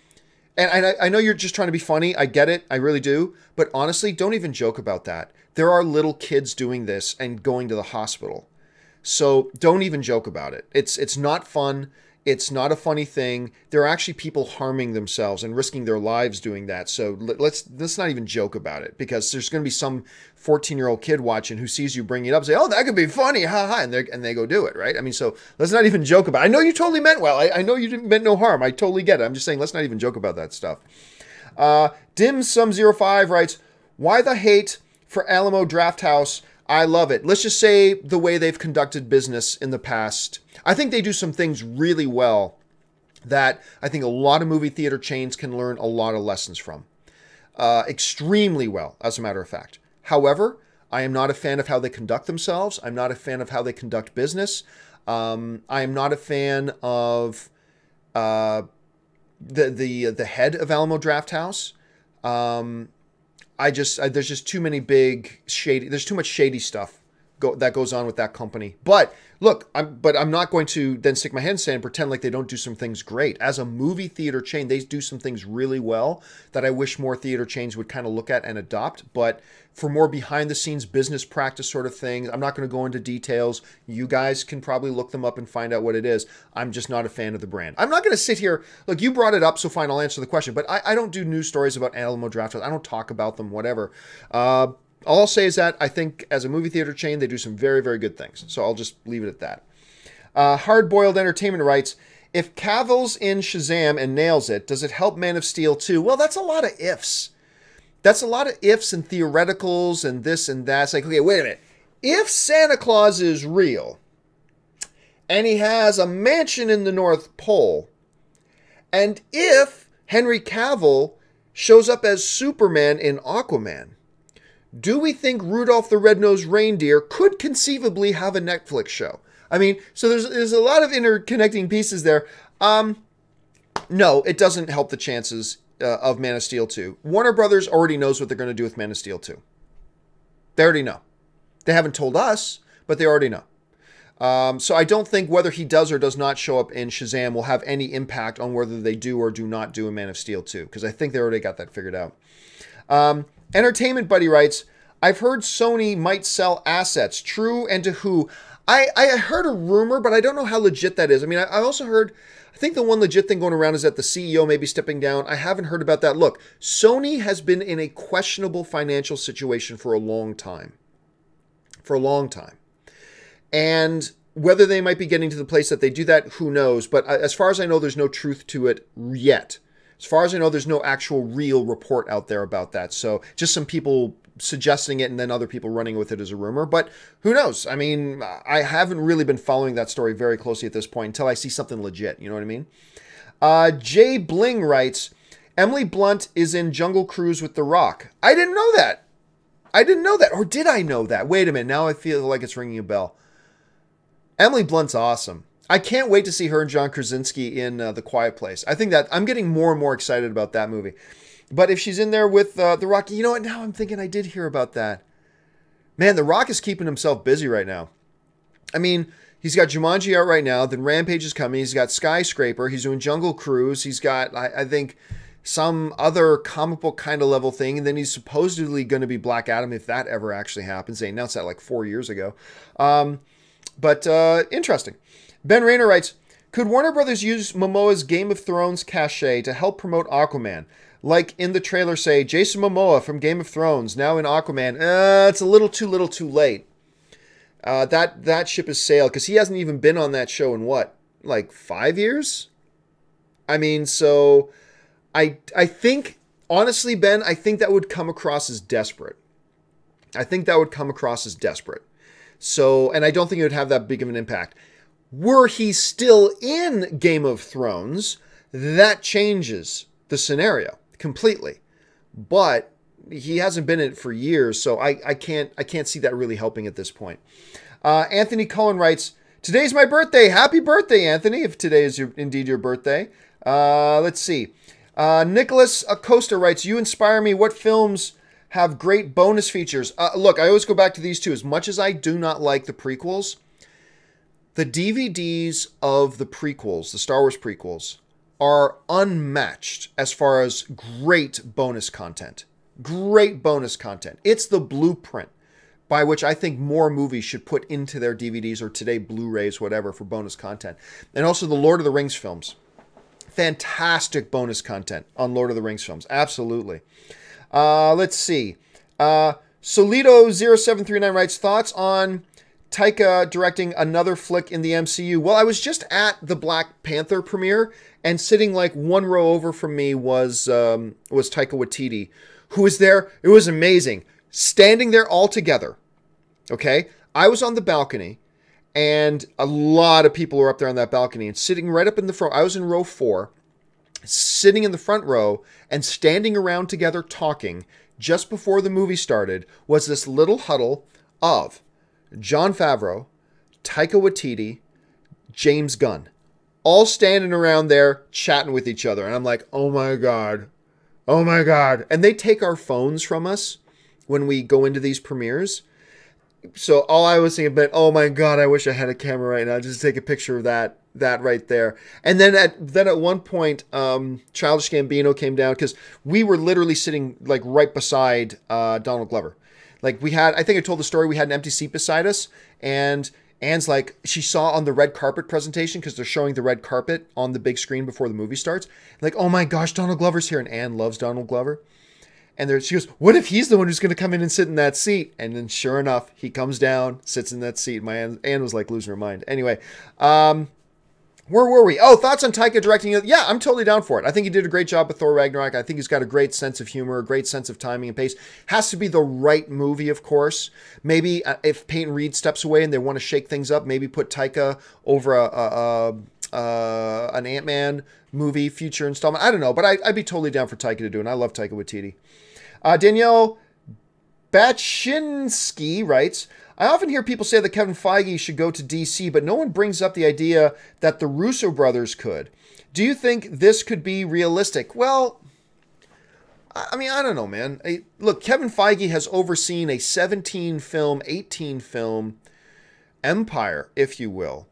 and I know you're just trying to be funny. I get it. I really do. But honestly, don't even joke about that. There are little kids doing this and going to the hospital. So don't even joke about it. It's not fun. It's not a funny thing. There are actually people harming themselves and risking their lives doing that. So let's not even joke about it, because there's going to be some 14-year-old kid watching who sees you bring it up and say, oh, that could be funny, ha ha, and they go do it, right? I mean, so let's not even joke about it. I know you totally meant well. I know you didn't meant no harm. I totally get it. I'm just saying, let's not even joke about that stuff. Dimsum05 writes, why the hate for Alamo Drafthouse? I love it. Let's just say the way they've conducted business in the past. I think they do some things really well that I think a lot of movie theater chains can learn a lot of lessons from. Extremely well, as a matter of fact. However, I am not a fan of how they conduct themselves. I'm not a fan of how they conduct business. I am not a fan of the head of Alamo Drafthouse. There's just too many big shady. There's too much shady stuff that goes on with that company. But look, I'm not going to then stick my hand in the sand and pretend like they don't do some things great. As a movie theater chain, they do some things really well that I wish more theater chains would kind of look at and adopt. But for more behind the scenes business practice sort of things, I'm not going to go into details. You guys can probably look them up and find out what it is. I'm just not a fan of the brand. I'm not going to sit here. Look, you brought it up, so fine, I'll answer the question. But I don't do news stories about Alamo Drafthouse. I don't talk about them, whatever. All I'll say is that I think as a movie theater chain, they do some very, very good things. So I'll just leave it at that. Hard-Boiled Entertainment writes, if Cavill's in Shazam and nails it, does it help Man of Steel 2? Well, that's a lot of ifs. That's a lot of ifs and theoreticals and this and that. It's like, okay, wait a minute. If Santa Claus is real, and he has a mansion in the North Pole, and if Henry Cavill shows up as Superman in Aquaman, do we think Rudolph the Red-Nosed Reindeer could conceivably have a Netflix show? I mean, so there's a lot of interconnecting pieces there. No, it doesn't help the chances of Man of Steel 2. Warner Brothers already knows what they're going to do with Man of Steel 2. They already know. They haven't told us, but they already know. So I don't think whether he does or does not show up in Shazam will have any impact on whether they do or do not do a Man of Steel 2, because I think they already got that figured out. Entertainment Buddy writes, I've heard Sony might sell assets. True, and to who? I heard a rumor, but I don't know how legit that is. I mean, I also heard, I think the one legit thing going around is that the CEO may be stepping down. I haven't heard about that. Look, Sony has been in a questionable financial situation for a long time. For a long time. And whether they might be getting to the place that they do that, who knows? But as far as I know, there's no truth to it yet. As far as I know, there's no actual real report out there about that. So just some people suggesting it and then other people running with it as a rumor. But who knows? I mean, I haven't really been following that story very closely at this point until I see something legit. You know what I mean? Jay Bling writes, Emily Blunt is in Jungle Cruise with The Rock. I didn't know that. I didn't know that. Or did I know that? Wait a minute. Now I feel like it's ringing a bell. Emily Blunt's awesome. I can't wait to see her and John Krasinski in The Quiet Place. I think that I'm getting more and more excited about that movie. But if she's in there with The Rock, you know what? Now I'm thinking I did hear about that. Man, The Rock is keeping himself busy right now. I mean, he's got Jumanji out right now. Then Rampage is coming. He's got Skyscraper. He's doing Jungle Cruise. He's got, I think, some other comic book kind of level thing. And then he's supposedly going to be Black Adam if that ever actually happens. They announced that like 4 years ago. But interesting. Ben Rayner writes, could Warner Brothers use Momoa's Game of Thrones cachet to help promote Aquaman? Like in the trailer say, Jason Momoa from Game of Thrones, now in Aquaman. It's a little too late. That ship has sailed, because he hasn't even been on that show in what? Like 5 years? I mean, so I think, honestly, Ben, I think that would come across as desperate. So, and I don't think it would have that big of an impact. Were he still in Game of Thrones, that changes the scenario completely. But he hasn't been in it for years, so I can't see that really helping at this point. Anthony Cullen writes, today's my birthday. Happy birthday, Anthony, if today is indeed your birthday. Let's see. Nicholas Acosta writes, you inspire me. What films have great bonus features? Look, I always go back to these two. As much as I do not like the prequels, the DVDs of the prequels, the Star Wars prequels, are unmatched as far as great bonus content. Great bonus content. It's the blueprint by which I think more movies should put into their DVDs or today Blu-rays, whatever, for bonus content. And also the Lord of the Rings films. Fantastic bonus content on Lord of the Rings films. Absolutely. Let's see. Solito0739 writes, thoughts on Tyke directing another flick in the MCU? Well, I was just at the Black Panther premiere, and sitting like one row over from me was Taika Waititi, who was there. It was amazing. Standing there all together. Okay? I was on the balcony, and a lot of people were up there on that balcony, and sitting right up in the front. I was in row 4, sitting in the front row, and standing around together talking just before the movie started was this little huddle of Jon Favreau, Taika Waititi, James Gunn, all standing around there chatting with each other. And I'm like, oh my God. Oh my God. And they take our phones from us when we go into these premieres. So all I was thinking about, oh my God, I wish I had a camera right now just to take a picture of that right there. And then at one point, Childish Gambino came down, because we were literally sitting like right beside Donald Glover. Like I think I told the story, we had an empty seat beside us, and Anne's like, she saw on the red carpet presentation, because they're showing the red carpet on the big screen before the movie starts. Like, oh my gosh, Donald Glover's here. And Anne loves Donald Glover. And she goes, what if he's the one who's going to come in and sit in that seat? And then sure enough, he comes down, sits in that seat. My Anne was like losing her mind. Anyway, where were we? Oh, thoughts on Tyke directing? Yeah, I'm totally down for it. I think he did a great job with Thor Ragnarok. I think he's got a great sense of humor, a great sense of timing and pace. Has to be the right movie, of course. Maybe if Peyton Reed steps away and they want to shake things up, maybe put Tyke over an Ant-Man movie, future installment. I don't know, but I'd be totally down for Tyke to do it. And I love Taika Waititi. Danielle Baczynski writes, I often hear people say that Kevin Feige should go to DC, but no one brings up the idea that the Russo brothers could. Do you think this could be realistic? Well, I mean, I don't know, man. Look, Kevin Feige has overseen a 17-film, 18-film empire, if you will,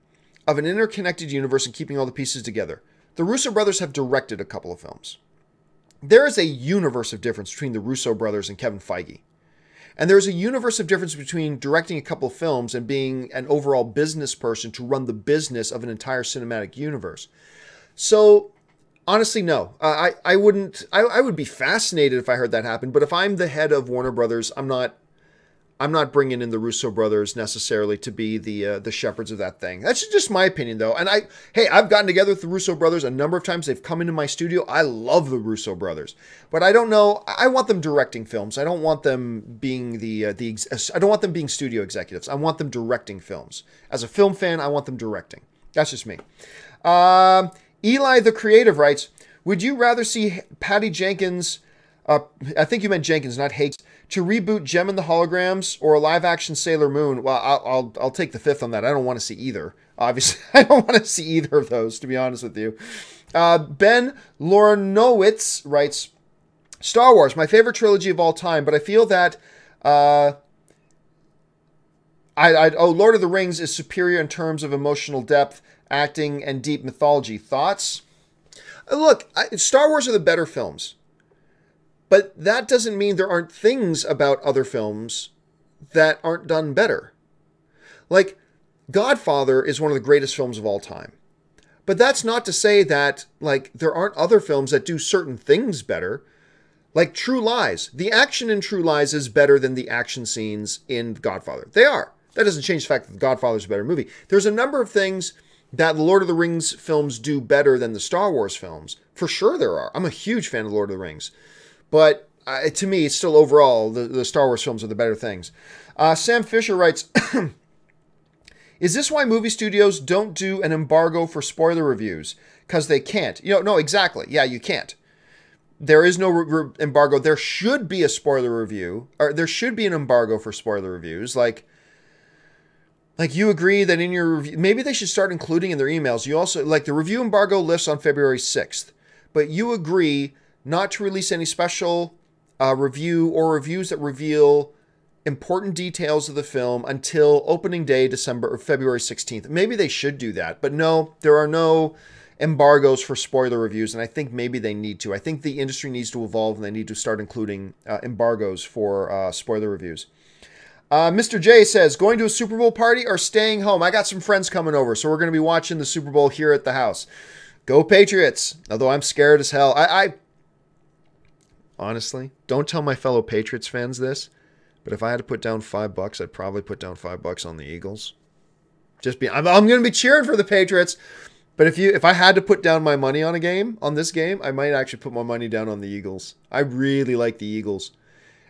of an interconnected universe and keeping all the pieces together. The Russo brothers have directed a couple of films. There is a universe of difference between the Russo brothers and Kevin Feige. And there's a universe of difference between directing a couple of films and being an overall business person to run the business of an entire cinematic universe. So, honestly, no. I would be fascinated if I heard that happen. But if I'm the head of Warner Brothers, I'm not bringing in the Russo brothers necessarily to be the shepherds of that thing. That's just my opinion, though. And I've gotten together with the Russo brothers a number of times. They've come into my studio. I love the Russo brothers, but I don't know. I want them directing films. I don't want them being I don't want them being studio executives. I want them directing films. As a film fan, I want them directing. That's just me. Eli the Creative writes, would you rather see Patty Jenkins? I think you meant Jenkins, not Hakes. To reboot Gem and the Holograms or a live-action Sailor Moon? Well, I'll take the fifth on that. I don't want to see either. Obviously, I don't want to see either of those, to be honest with you. Ben Lorenowitz writes, Star Wars, my favorite trilogy of all time, but I feel that Lord of the Rings is superior in terms of emotional depth, acting, and deep mythology. Thoughts? Look, Star Wars are the better films. But that doesn't mean there aren't things about other films that aren't done better. Like, Godfather is one of the greatest films of all time. But that's not to say that, like, there aren't other films that do certain things better. Like True Lies. The action in True Lies is better than the action scenes in Godfather. They are. That doesn't change the fact that Godfather is a better movie. There's a number of things that the Lord of the Rings films do better than the Star Wars films. For sure there are. I'm a huge fan of Lord of the Rings. But to me, it's still overall, the Star Wars films are the better things. Sam Fisher writes, is this why movie studios don't do an embargo for spoiler reviews? Because they can't. No, exactly. Yeah, you can't. There is no embargo. There should be a spoiler review, or there should be an embargo for spoiler reviews. Like you agree that in your review, maybe they should start including in their emails. You also, like the review embargo lifts on February 6th, but you agree not to release any special review or reviews that reveal important details of the film until opening day, February 16th. Maybe they should do that, but no, there are no embargoes for spoiler reviews, and I think maybe they need to. I think the industry needs to evolve, and they need to start including embargoes for spoiler reviews. Mr. J says, going to a Super Bowl party or staying home? I got some friends coming over, so we're going to be watching the Super Bowl here at the house. Go Patriots! Although I'm scared as hell. I honestly, don't tell my fellow Patriots fans this, but if I had to put down $5, I'd probably put down $5 on the Eagles. I'm going to be cheering for the Patriots, but if I had to put down my money on this game, I might actually put my money down on the Eagles. I really like the Eagles.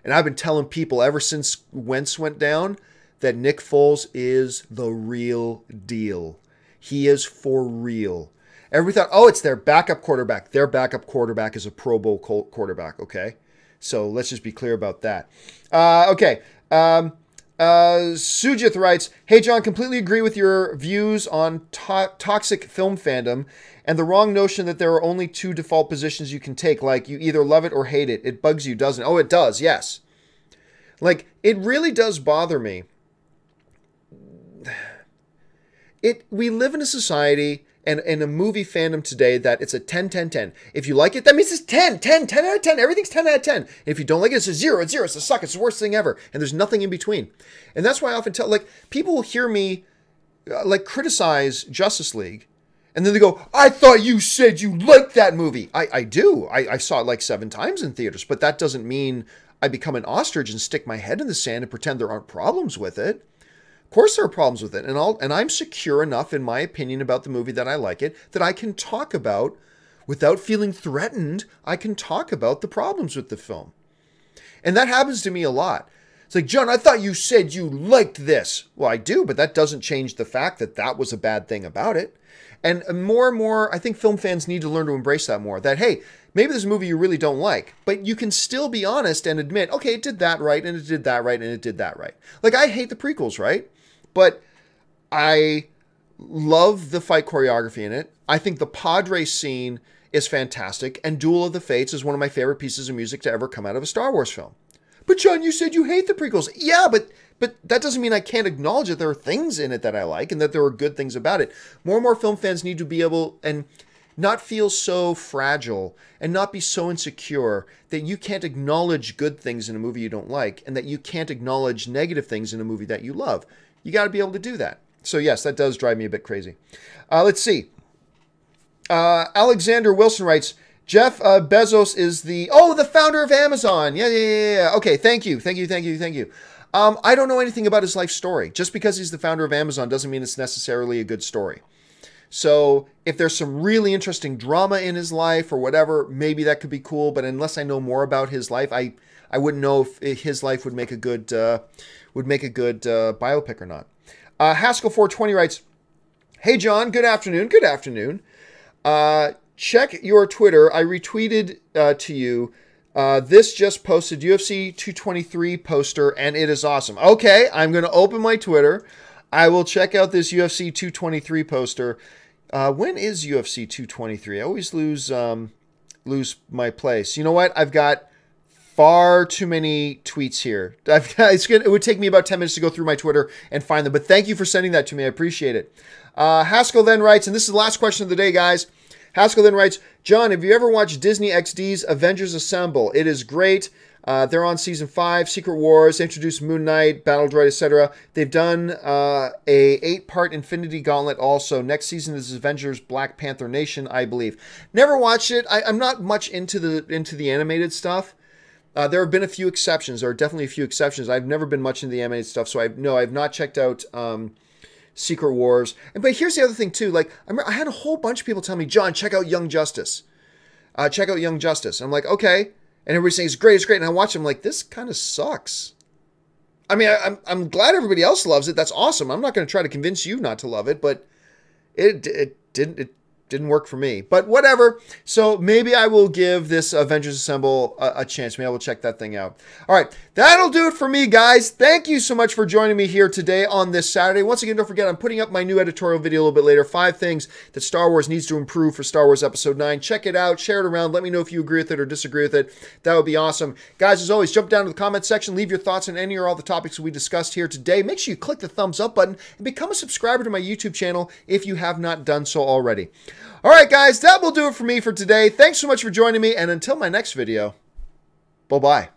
And I've been telling people ever since Wentz went down that Nick Foles is the real deal. He is for real. Everybody thought, it's their backup quarterback. Their backup quarterback is a Pro Bowl quarterback, okay? So let's just be clear about that. Okay. Sujith writes, hey, John, completely agree with your views on toxic film fandom and the wrong notion that there are only two default positions you can take. Like, you either love it or hate it. It bugs you, doesn't it? Oh, it does, yes. Like, it really does bother me. We live in a society and in a movie fandom today that it's a 10, 10, 10. If you like it, that means it's 10, 10, 10 out of 10. Everything's 10 out of 10. And if you don't like it, it's a 0, it's 0, it's a suck, it's the worst thing ever. And there's nothing in between. And that's why I often tell, people will hear me, criticize Justice League. And then they go, I thought you said you liked that movie. I do. I saw it like 7 times in theaters, but that doesn't mean I become an ostrich and stick my head in the sand and pretend there aren't problems with it. Of course there are problems with it. And I'm secure enough in my opinion about the movie that I like it, that I can talk about, without feeling threatened, I can talk about the problems with the film. And that happens to me a lot. It's like, John, I thought you said you liked this. Well, I do, but that doesn't change the fact that that was a bad thing about it. And more, I think film fans need to learn to embrace that more. That, hey, maybe there's a movie you really don't like, but you can still be honest and admit, okay, it did that right, and it did that right, and it did that right. Like, I hate the prequels, right? But I love the fight choreography in it. I think the pod race scene is fantastic, and Duel of the Fates is one of my favorite pieces of music to ever come out of a Star Wars film. But John, you said you hate the prequels. Yeah, but that doesn't mean I can't acknowledge that there are things in it that I like and that there are good things about it. More and more film fans need to be able and not feel so fragile and not be so insecure that you can't acknowledge good things in a movie you don't like and that you can't acknowledge negative things in a movie that you love. You got to be able to do that. So yes, that does drive me a bit crazy. Let's see. Alexander Wilson writes, Jeff Bezos is the founder of Amazon. Yeah. Okay, thank you. I don't know anything about his life story. Just because he's the founder of Amazon doesn't mean it's necessarily a good story. So if there's some really interesting drama in his life or whatever, maybe that could be cool. But unless I know more about his life, I wouldn't know if his life would make a good biopic or not. Haskell420 writes, Hey John, good afternoon. Good afternoon. Check your Twitter. I retweeted to you. This just posted UFC 223 poster, and it is awesome. Okay, I'm going to open my Twitter. I will check out this UFC 223 poster. When is UFC 223? I always lose my place. You know what? I've got far too many tweets here. It would take me about 10 minutes to go through my Twitter and find them, but thank you for sending that to me. I appreciate it. Haskell then writes, and this is the last question of the day, guys. Haskell then writes, John, have you ever watched Disney XD's Avengers Assemble? It is great. They're on season 5, Secret Wars. They introduced Moon Knight, Battle Droid, etc. They've done a 8-part Infinity Gauntlet also. Next season is Avengers Black Panther Nation, I believe. Never watched it. I'm not much into the animated stuff. There have been a few exceptions. There are definitely a few exceptions. I've never been much into the animated stuff, so I've not checked out Secret Wars. But here's the other thing too. Like I had a whole bunch of people tell me, John, check out Young Justice. Check out Young Justice. I'm like, okay. And everybody's saying it's great. And I watch them like, this kind of sucks. I mean, I'm glad everybody else loves it. That's awesome. I'm not going to try to convince you not to love it, but it didn't work for me. But whatever. So maybe I will give this Avengers Assemble a chance. Maybe I will check that thing out. All right. That'll do it for me, guys. Thank you so much for joining me here today on this Saturday. Once again, don't forget, I'm putting up my new editorial video a little bit later. 5 things that Star Wars needs to improve for Star Wars Episode 9. Check it out. Share it around. Let me know if you agree with it or disagree with it. That would be awesome. Guys, as always, jump down to the comment section. Leave your thoughts on any or all the topics we discussed here today. Make sure you click the thumbs up button and become a subscriber to my YouTube channel if you have not done so already. All right, guys, that will do it for me for today. Thanks so much for joining me, and until my next video, bye-bye.